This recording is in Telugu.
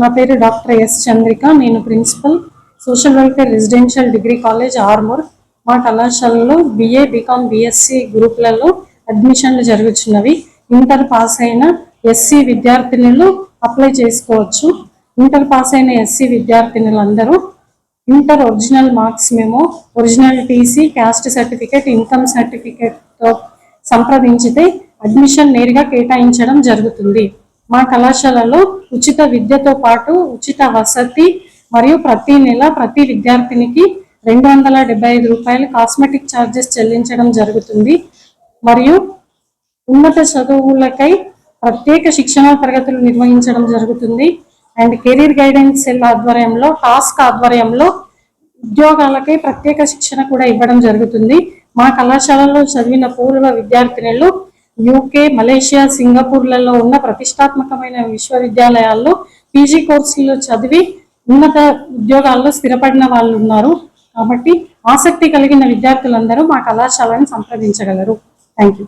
నా పేరు డాక్టర్ ఎస్ చంద్రిక. నేను principal social welfare residential degree college Armoor. మా కళాశాలలో BA, BCom, BSc గ్రూపులలో అడ్మిషన్లు జరుగుతున్నవి. ఇంటర్ పాస్ అయిన SC విద్యార్థినులు అప్లై చేసుకోవచ్చు. ఇంటర్ పాస్ అయిన SC విద్యార్థినులందరూ inter original marks memo, original TC, caste certificate, income సర్టిఫికేట్తో సంప్రదించితే అడ్మిషన్ నేరుగా కేటాయించడం జరుగుతుంది. మా కళాశాలలో ఉచిత విద్యతో పాటు ఉచిత వసతి మరియు ప్రతి నెల ప్రతి విద్యార్థినికి 275 రూపాయలు కాస్మెటిక్ ఛార్జెస్ చెల్లించడం జరుగుతుంది. మరియు ఉన్నత చదువులకై ప్రత్యేక శిక్షణా తరగతులు నిర్వహించడం జరుగుతుంది. అండ్ కెరీర్ గైడెన్స్ సెల్ ఆధ్వర్యంలో, టాస్క్ ఆధ్వర్యంలో ఉద్యోగాలకై ప్రత్యేక శిక్షణ కూడా ఇవ్వడం జరుగుతుంది. మా కళాశాలలో చదివిన పూర్వ విద్యార్థినులు UK, మలేషియా, సింగపూర్లలో ఉన్న ప్రతిష్టాత్మకమైన విశ్వవిద్యాలయాల్లో PG కోర్సులు చదివి ఉన్నత ఉద్యోగాల్లో స్థిరపడిన వాళ్ళు ఉన్నారు. కాబట్టి ఆసక్తి కలిగిన విద్యార్థులందరూ మా కళాశాలను సంప్రదించగలరు. Thank you.